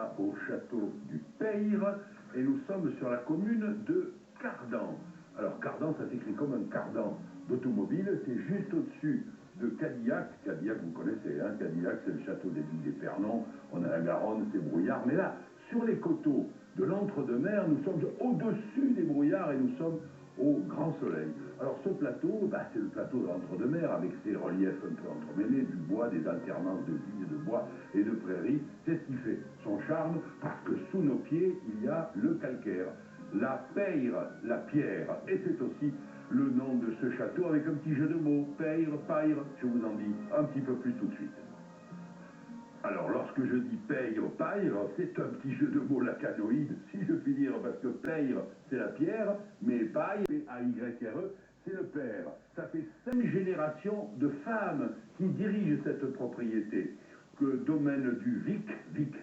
voilà au château du Peyre et nous sommes sur la commune de Cardan. Alors Cardan, ça s'écrit comme un cardan d'automobile, c'est juste au-dessus de Cadillac. Cadillac, vous connaissez, hein, Cadillac, c'est le château des Ducs d'Épernon, on a la Garonne, c'est brouillard, mais là, sur les coteaux de l'Entre-deux-Mers, nous sommes au-dessus des brouillards et nous sommes au grand soleil. Alors ce plateau, c'est le plateau de l'Entre-deux-Mers avec ses reliefs un peu entremêlés, du bois, des alternances de vignes, de bois et de prairies. C'est ce qui fait son charme parce que sous nos pieds, il y a le calcaire, la Peyre, la pierre. Et c'est aussi le nom de ce château avec un petit jeu de mots. Peyre, paille, je vous en dis un petit peu plus tout de suite. Alors, lorsque je dis Peyre, paille, c'est un petit jeu de mots lacanoïde, si je puis dire, parce que Peyre, c'est la pierre, mais paille, P-A-Y-R-E, c'est le père. Ça fait 5 générations de femmes qui dirigent cette propriété. Que domaine du Vic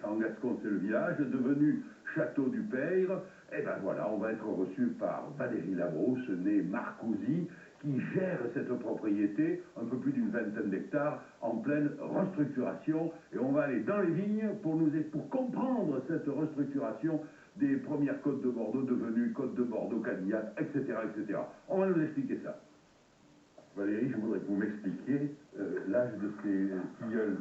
en gascon c'est le village, devenu château du Peyre, et ben voilà, on va être reçu par Valérie Labrousse, née Marcousy, qui gère cette propriété, un peu plus d'une vingtaine d'hectares, en pleine restructuration. Et on va aller dans les vignes pour comprendre cette restructuration des premières côtes de Bordeaux devenues côtes de Bordeaux, Cadillac, etc., etc. On va nous expliquer ça. Valérie, je voudrais que vous m'expliquiez l'âge de ces tilleuls.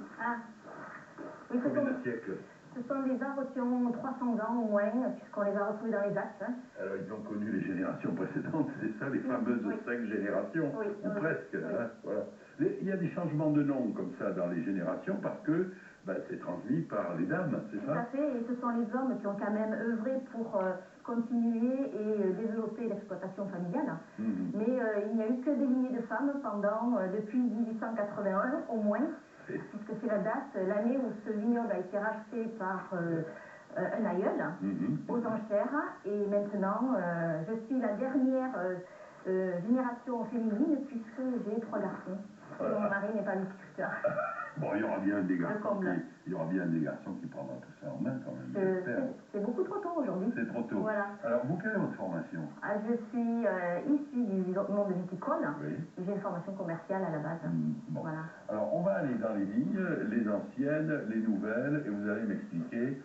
Oui, combien de siècles? Ce sont des arbres qui ont 300 ans au moins, puisqu'on les a retrouvés dans les actes. Alors, ils ont connu les générations précédentes, c'est ça, les fameuses 5 générations, ou presque. Hein, voilà. Il y a des changements de nom comme ça dans les générations parce que c'est transmis par les dames, c'est ça? Tout à fait, et ce sont les hommes qui ont quand même œuvré pour continuer et développer l'exploitation familiale. Mais il n'y a eu que des lignées de femmes depuis 1881 au moins, puisque c'est la date, l'année où ce vignoble a été racheté par un aïeul aux enchères. Et maintenant, je suis la dernière génération féminine puisque j'ai 3 garçons. Et mon mari n'est pas viticulteur. Bon, il y aura bien des garçons qui prendront tout ça en main quand même. C'est beaucoup trop tôt aujourd'hui. C'est trop tôt. Voilà. Alors, vous, quelle est votre formation? Je suis issue du monde viticole. Oui. J'ai une formation commerciale à la base. Bon. Voilà. Alors, on va aller dans les vignes, les anciennes, les nouvelles, et vous allez m'expliquer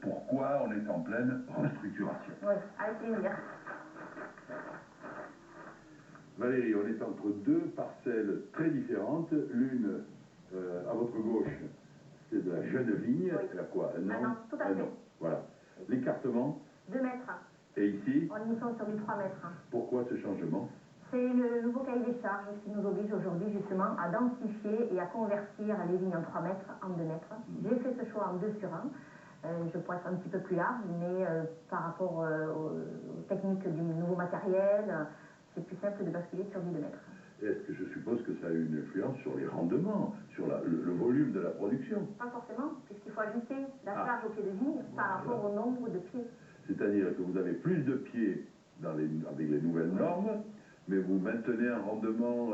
pourquoi on est en pleine restructuration. Oui, avec plaisir. Valérie, on est entre 2 parcelles très différentes. L'une, à votre gauche, c'est de la jeune vigne. Oui. Elle a quoi? Un an? Un an, tout à fait. Voilà. L'écartement? 2 mètres. Et ici? On y sont sur du 3 mètres. Pourquoi ce changement? C'est le nouveau cahier des charges qui nous oblige aujourd'hui justement à densifier et à convertir les vignes en 3 mètres en 2 mètres. J'ai fait ce choix en 2 sur 1. Je pourrais être un petit peu plus large, mais par rapport aux techniques du nouveau matériel, c'est plus simple de basculer sur du 2 mètres. Est-ce que je suppose que ça a une influence sur les rendements, sur le volume de la production? Pas forcément, puisqu'il faut ajouter la charge au pied de vigne par rapport au nombre de pieds. C'est-à-dire que vous avez plus de pieds avec les nouvelles normes, mais vous maintenez un rendement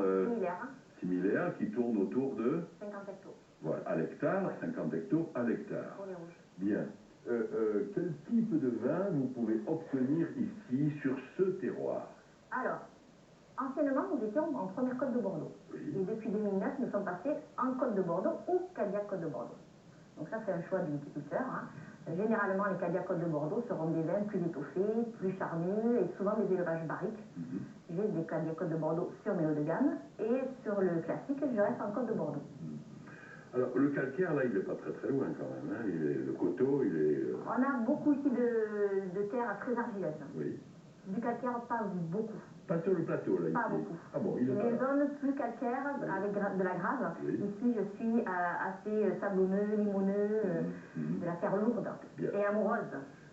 similaire qui tourne autour de 50 hectos. Voilà, à l'hectare, 50 hectos à l'hectare. Pour les rouges. Bien. Quel type de vin vous pouvez obtenir ici, sur ce terroir? Alors, anciennement, nous étions en première côte de Bordeaux. Oui. Et depuis 2009, nous sommes passés en côte de Bordeaux ou Cadillac côte de Bordeaux. Donc ça, c'est un choix du viticulteur. Généralement, les Cadillac côte de Bordeaux seront des vins plus étoffés, plus charnus et souvent des élevages barriques. J'ai des Cadillac côte de Bordeaux sur mes hauts de gamme et sur le classique, je reste en côte de Bordeaux. Alors, le calcaire, là, il n'est pas très très loin quand même. Hein. Le coteau, il est... On a beaucoup ici de terres très argileuses. Oui. Du calcaire, pas beaucoup. Pas sur le plateau, là, ici. Pas beaucoup. Ah bon, il est Les zones plus calcaires, avec de la grave, ici, je suis assez sablonneux, limoneux, de la terre lourde et amoureuse.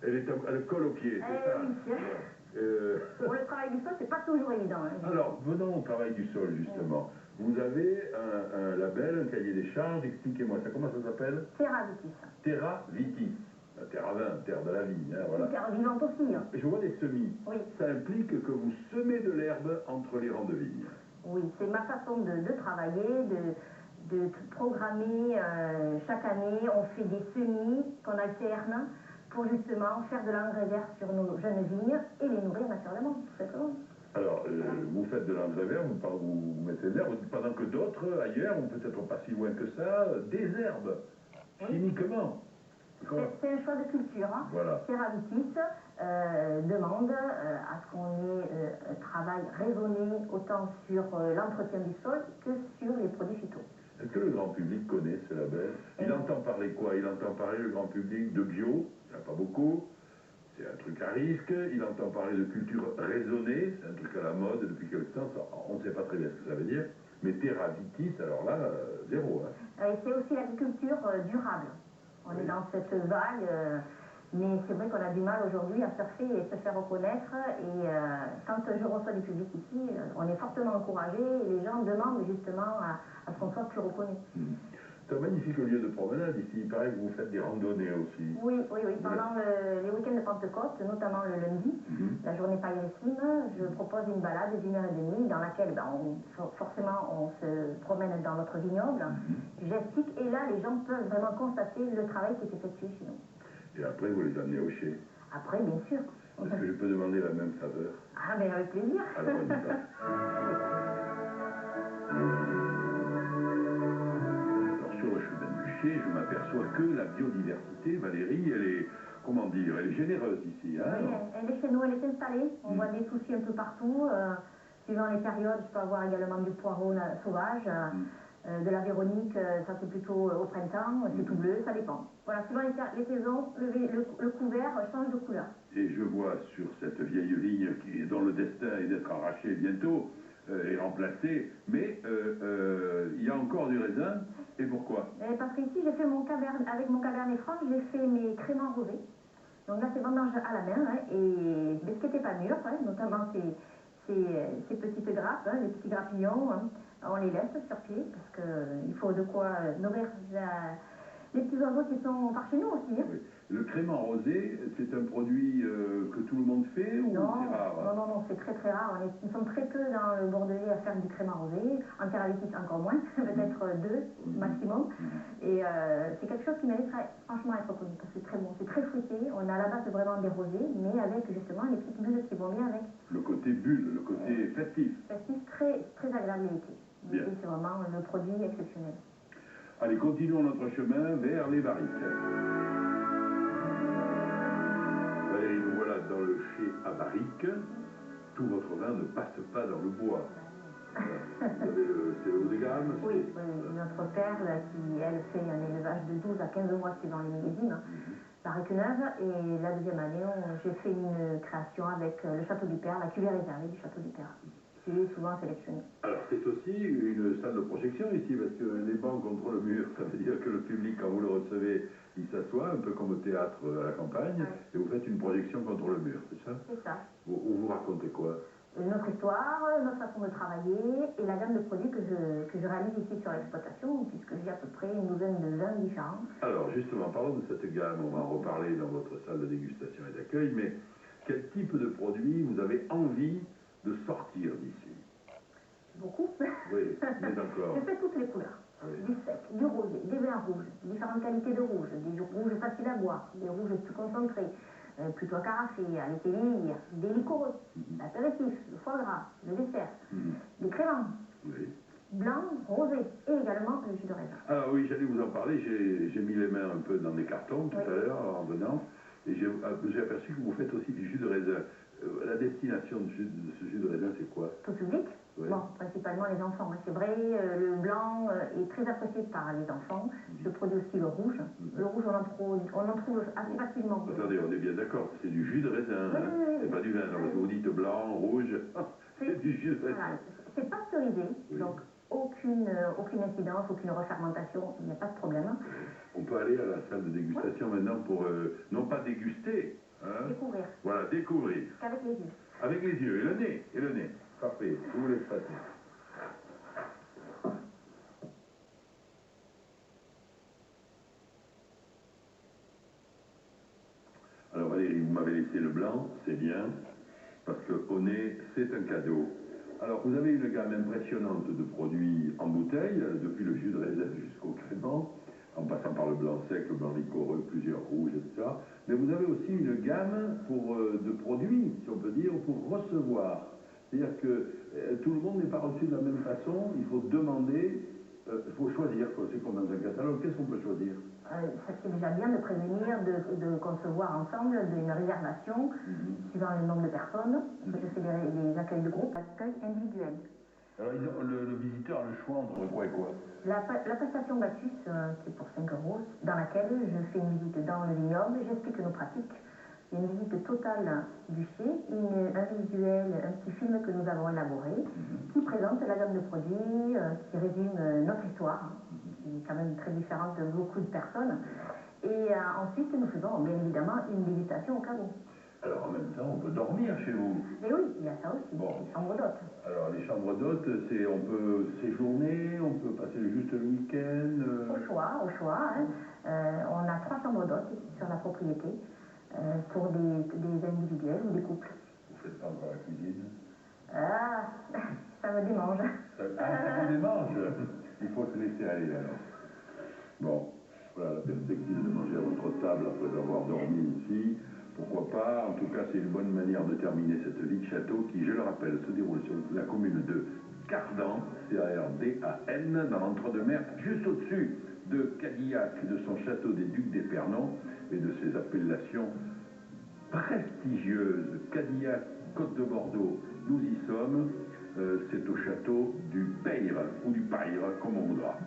Elle colle au pied, c'est ça? Oui. Pour le travail du sol, c'est pas toujours évident. Alors, venons au travail du sol, justement. Vous avez un label, un cahier des charges, expliquez-moi ça, comment ça s'appelle? Terra Vitis. Terra Vitis. La terre à vin, terre de la vigne, hein, voilà. Terre vivante aussi. Je vois des semis. Oui. Ça implique que vous semez de l'herbe entre les rangs de vigne. Oui, c'est ma façon de travailler, de programmer chaque année. On fait des semis qu'on alterne pour justement faire de l'engrais vert sur nos jeunes vignes et les nourrir naturellement, tout simplement. Alors, vous faites de l'engrais vert, vous mettez de l'herbe, pendant que d'autres, ailleurs, ou peut-être pas si loin que ça, désherbent chimiquement. C'est un choix de culture. Hein. Voilà. Terravitis demande à ce qu'on ait un travail raisonné autant sur l'entretien du sol que sur les produits phyto. Est-ce que le grand public connaît ce label? Il entend parler quoi? Il entend parler, le grand public, de bio, il n'y en a pas beaucoup, c'est un truc à risque. Il entend parler de culture raisonnée, c'est un truc à la mode depuis quelque temps, on ne sait pas très bien ce que ça veut dire. Mais Terravitis, alors là, zéro. Hein. Et c'est aussi l'agriculture durable. On est dans cette vague, mais c'est vrai qu'on a du mal aujourd'hui à surfer et se faire reconnaître. Et quand je reçois du public ici, on est fortement encouragé et les gens demandent justement à ce qu'on soit plus reconnu. C'est un magnifique lieu de promenade ici. Il paraît que vous faites des randonnées aussi. Oui. Pendant les week-ends de Pentecôte, notamment le lundi, la journée païenissime, je propose une balade d'1h30 dans laquelle forcément on se promène dans notre vignoble. J'explique et là les gens peuvent vraiment constater le travail qui est effectué chez nous. Et après vous les amenez au chai? Après, bien sûr. Est-ce que je peux demander la même saveur? Ah, mais avec plaisir. Alors on y va. Je m'aperçois que la biodiversité, Valérie, elle est, comment dire, elle est généreuse ici. Hein? Oui, elle est chez nous, elle est installée. On voit des soucis un peu partout. Suivant les périodes, je peux avoir également du poireau sauvage, de la véronique, ça c'est plutôt au printemps, c'est tout bleu, ça dépend. Voilà, suivant les saisons, le couvert change de couleur. Et je vois sur cette vieille vigne dont le destin est d'être arraché bientôt, et remplacé, mais il y a encore du raisin. Et pourquoi? Parce qu'ici, j'ai fait avec mon Cabernet Franc, j'ai fait mes créments rosés. Donc là, c'est vendange à la main, hein, et mais ce qui n'était pas mûr, hein, notamment ces petites grappes, hein, les petits grappillons, hein, on les laisse sur pied, parce qu'il faut de quoi nourrir les petits oiseaux qui sont par chez nous aussi. Hein. Oui. Le crément rosé, c'est un produit que tout le monde fait ou c'est rare? Non, c'est très rare. Nous sommes très peu dans le Bordelais à faire du crément rosé. En Terravitis encore moins, peut-être 2 maximum. Et c'est quelque chose qui mérite franchement à être connu, parce que c'est très bon, c'est très fruité. On a à la base vraiment des rosés, mais avec justement les petites bulles qui vont bien avec. Le côté bulle, le côté festif. Festif, très agréable l'été. L'été, c'est vraiment le produit exceptionnel. Allez, continuons notre chemin vers les barriques. Valérie, nous voilà dans le chai à barriques. Tout votre vin ne passe pas dans le bois. Vous avez c'est le haut de gamme? Oui, notre perle qui, elle, fait un élevage de 12 à 15 mois suivant les millésimes, barrique neuve. Et la deuxième année, j'ai fait une création avec le Château du Père, la cuvée réservée du Château du Père. C'est souvent sélectionné. Alors c'est aussi une salle de projection ici, parce que les bancs contre le mur, ça veut dire que le public, quand vous le recevez, il s'assoit, un peu comme au théâtre à la campagne, et vous faites une projection contre le mur, c'est ça? C'est ça. Vous racontez quoi? Notre histoire, notre façon de travailler et la gamme de produits que je réalise ici sur l'exploitation, puisque j'ai à peu près une douzaine de vins différents. Alors justement, parlons de cette gamme, on va en reparler dans votre salle de dégustation et d'accueil, mais quel type de produit vous avez envie de sortir d'ici? Beaucoup. Oui, mais d'accord. Je fais toutes les couleurs. Oui. Du sec, du rosé, des vins rouges, différentes qualités de rouge, des rouges faciles à boire, des rouges plus concentrés, plutôt carafés, à l'été vieillir, des liquoreux, l'apéritif, le foie gras, le dessert, des créments, blanc, rosé et également le jus de raisin. Ah oui, j'allais vous en parler, j'ai mis les mains un peu dans des cartons tout à l'heure en venant, et j'ai aperçu que vous faites aussi du jus de raisin. La destination de ce jus de raisin, c'est quoi? Tout public. Oui. Bon, principalement les enfants. C'est vrai, le blanc est très apprécié par les enfants. Je produis aussi le rouge. Le rouge, on en trouve assez facilement. Attendez, on est bien d'accord, c'est du jus de raisin, hein? C'est pas du vin. Alors, vous dites blanc, rouge, c'est du jus de raisin. Voilà. C'est pasteurisé, donc aucune incidence, aucune refermentation, il n'y a pas de problème. On peut aller à la salle de dégustation maintenant pour, non pas déguster, hein? Découvrir. Voilà, découvrir. Qu'avec les yeux. Avec les yeux, et le nez. Parfait, je vous laisse passer. Alors Valérie, vous m'avez laissé le blanc, c'est bien, parce qu'au nez, c'est un cadeau. Alors vous avez une gamme impressionnante de produits en bouteille, depuis le jus de raisin jusqu'au crément, en passant par le blanc sec, le blanc liquoreux, plusieurs rouges, etc. Mais vous avez aussi une gamme de produits, si on peut dire, pour recevoir. C'est-à-dire que tout le monde n'est pas reçu de la même façon, il faut demander, il faut choisir, c'est comme dans un catalogue, qu'est-ce qu'on peut choisir? c'est déjà bien de prévenir, de concevoir ensemble une réservation suivant le nombre de personnes. Je fais des accueils de groupe, accueils individuels. Alors le visiteur a le choix entre quoi et quoi? La prestation Bacchus, qui est pour 5 euros, dans laquelle je fais une visite dans le vignoble, j'explique nos pratiques. Il y a une visite totale du chai, un visuel, un petit film que nous avons élaboré, qui présente la gamme de produits, qui résume notre histoire, qui est quand même très différente de beaucoup de personnes. Et ensuite, nous faisons bien évidemment une dégustation au caveau. Alors en même temps, on peut dormir chez vous. Et oui, il y a ça aussi, les chambres d'hôtes. Alors les chambres d'hôtes, on peut séjourner, on peut passer juste le week-end. Au choix. Hein. On a 3 chambres d'hôtes sur la propriété pour des individuels ou des couples. Vous faites pas encore la cuisine? Ah, ça me démange. Ça vous démange? Il faut se laisser aller alors. Bon, voilà la perspective de manger à votre table après avoir dormi ici. Pourquoi pas? En tout cas, c'est une bonne manière de terminer cette vie de château qui, je le rappelle, se déroule sur la commune de Cardan, C-A-R-D-A-N, dans l'Entre-deux-Mers, juste au-dessus de Cadillac, de son château des Ducs d'Épernon et de ses appellations prestigieuses. Cadillac, Côte de Bordeaux, nous y sommes. C'est au château du Peyre ou du Payre, comme on voudra.